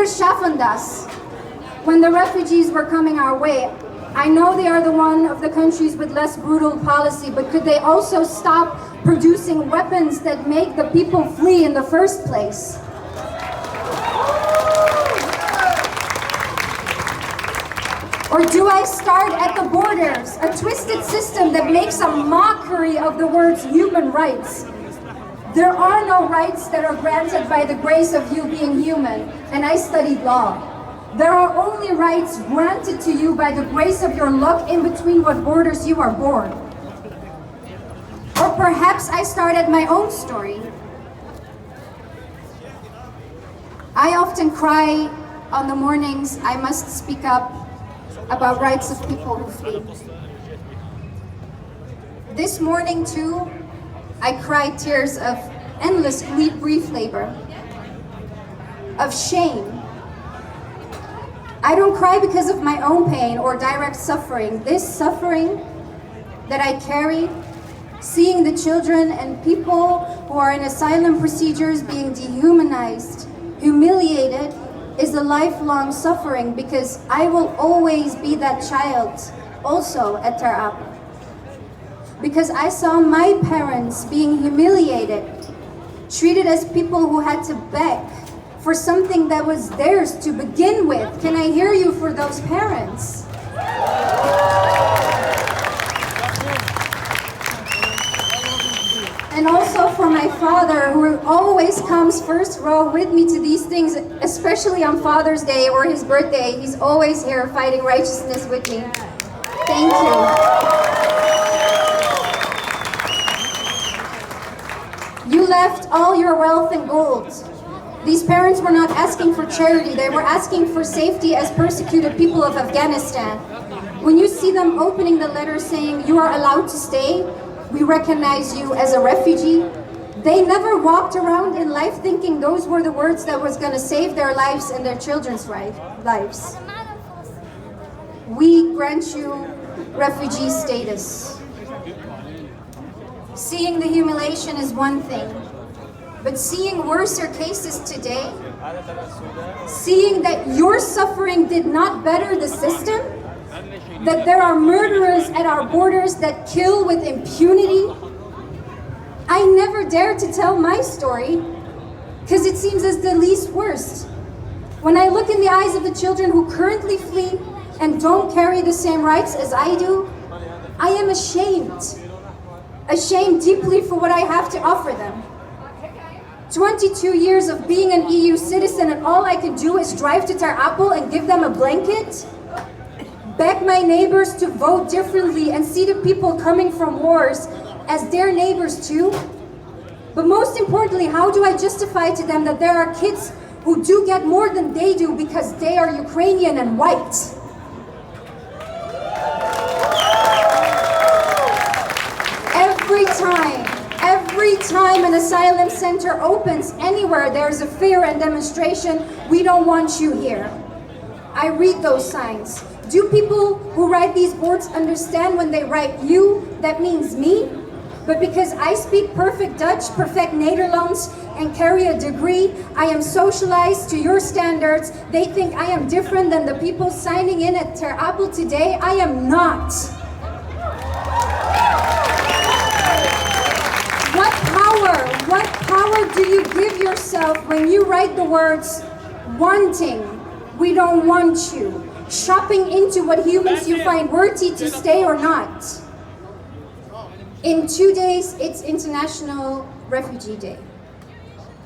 Broeders schaffen das. When the refugees were coming our way, I know they are the one of the countries with less brutal policy, but could they also stop producing weapons that make the people flee in the first place? Or do I start at the borders, a twisted system that makes a mockery of the words human rights? There are no rights that are granted by the grace of you being human, and I studied law. There are only rights granted to you by the grace of your luck in between what borders you are born. Or perhaps I start at my own story. I often cry on the mornings I must speak up about rights of people who flee. This morning too, I cried tears of endless grief labor, of shame. I don't cry because of my own pain or direct suffering. This suffering that I carry, seeing the children and people who are in asylum procedures being dehumanized, humiliated, is a lifelong suffering because I will always be that child also at Ter Apel. Because I saw my parents being humiliated, treated as people who had to beg for something that was theirs to begin with. Can I hear you for those parents? And also for my father, who always comes first row with me to these things, especially on Father's Day or his birthday. He's always here fighting righteousness with me. Thank you. You left all your wealth and gold. These parents were not asking for charity, they were asking for safety as persecuted people of Afghanistan. When you see them opening the letter saying, "You are allowed to stay, we recognize you as a refugee," they never walked around in life thinking those were the words that was going to save their lives and their children's lives. We grant you refugee status. Seeing the humiliation is one thing, but seeing worser cases today, seeing that your suffering did not better the system, that there are murderers at our borders that kill with impunity, I never dare to tell my story because it seems as the least worst. When I look in the eyes of the children who currently flee and don't carry the same rights as I do, I am ashamed. Ashamed deeply for what I have to offer them. 22 years of being an EU citizen and all I can do is drive to Ter Apel and give them a blanket? Beg my neighbors to vote differently and see the people coming from wars as their neighbors too? But most importantly, how do I justify to them that there are kids who do get more than they do because they are Ukrainian and white? Every time an asylum center opens anywhere, there's a fear and demonstration, "We don't want you here." I read those signs. Do people who write these boards understand when they write "you," that means me? But because I speak perfect Dutch, perfect Nederlands, and carry a degree, I am socialized to your standards. They think I am different than the people signing in at Ter Apel today. I am not. What power do you give yourself when you write the words "wanting," "we don't want you," shopping into what humans you find worthy to stay or not? In 2 days, it's International Refugee Day.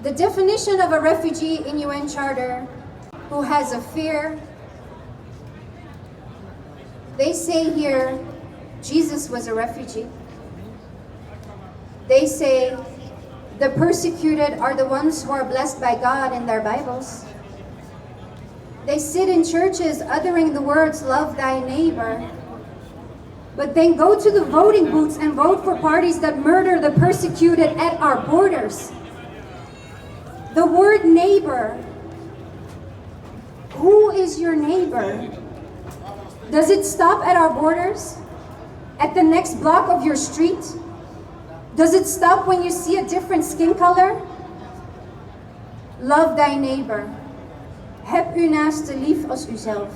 The definition of a refugee in UN Charter who has a fear, they say here, Jesus was a refugee. They say the persecuted are the ones who are blessed by God in their Bibles. They sit in churches uttering the words, "Love thy neighbor," but then go to the voting booths and vote for parties that murder the persecuted at our borders. The word neighbor, who is your neighbor? Does it stop at our borders? At the next block of your street? Does it stop when you see a different skin color? Love thy neighbor. Heb uw naaste lief als uzelf.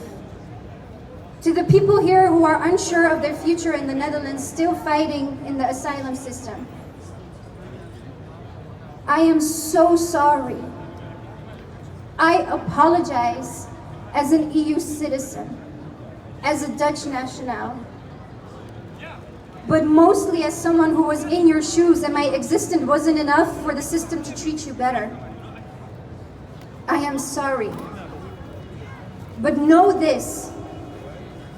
To the people here who are unsure of their future in the Netherlands, still fighting in the asylum system, I am so sorry. I apologize as an EU citizen, as a Dutch national, but mostly as someone who was in your shoes and my existence wasn't enough for the system to treat you better. I am sorry. But know this,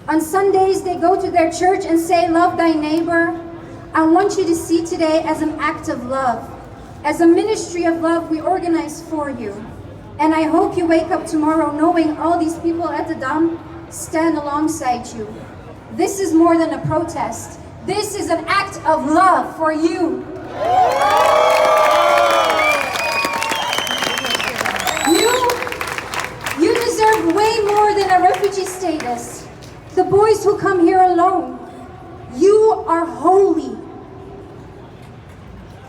on Sundays they go to their church and say, love thy neighbor. I want you to see today as an act of love, as a ministry of love we organize for you. And I hope you wake up tomorrow knowing all these people at the Dam stand alongside you. This is more than a protest. This is an act of love for you. You deserve way more than a refugee status. The boys who come here alone, you are holy.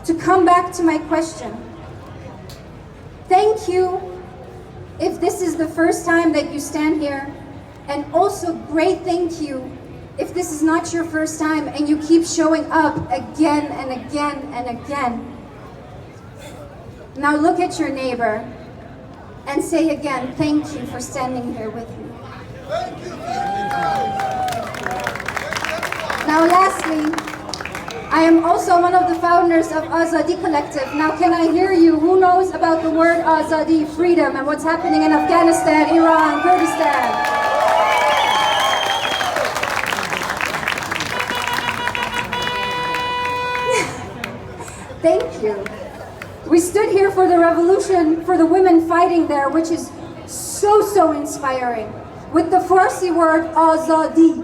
To come back to my question, thank you if this is the first time that you stand here, and also great thank you if this is not your first time and you keep showing up again and again and again. Now look at your neighbor and say again, thank you for standing here with me. Now lastly, I am also one of the founders of Azadi Collectief. Now can I hear you? Who knows about the word Azadi, freedom, and what's happening in Afghanistan, Iran, Kurdistan? Thank you. We stood here for the revolution, for the women fighting there, which is so inspiring. With the Farsi word Azadi,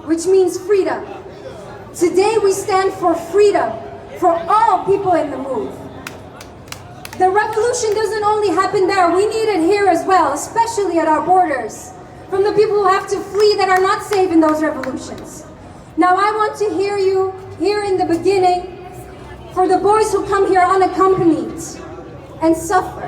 which means freedom. Today we stand for freedom for all people in the move. The revolution doesn't only happen there, we need it here as well, especially at our borders, from the people who have to flee that are not safe in those revolutions. Now I want to hear you here in the beginning for the boys who come here unaccompanied and suffer.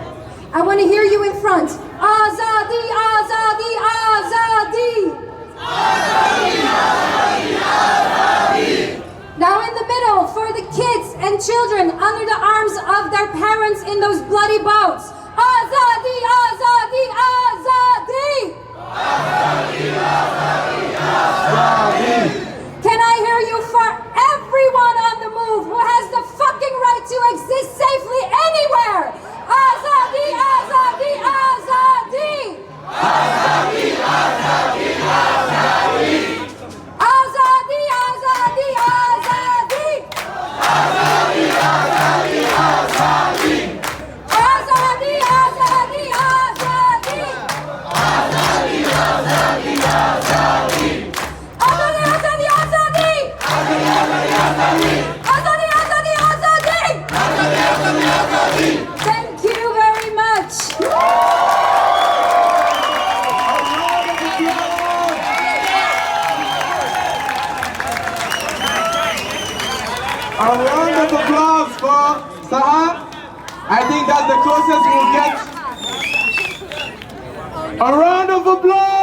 I want to hear you in front. Azadi, Azadi, Azadi! Azadi, Azadi, Azadi! Now in the middle, for the kids and children under the arms of their parents in those bloody boats. Azadi, Azadi, Azadi! Azadi, Azadi, Azadi! Can I hear you for everyone on the move who has the fucking right to exist safely anywhere? Azadi, Azadi, Azadi! Azadi, Azadi, Azadi! Azadi, Azadi, Azadi! Azadi, Azadi, Azadi! Azadi, Azadi, Azadi! Azadi, Azadi, Azadi! Thank you very much. A round of applause for Sahar. I think that's the closest we'll get. A round of applause.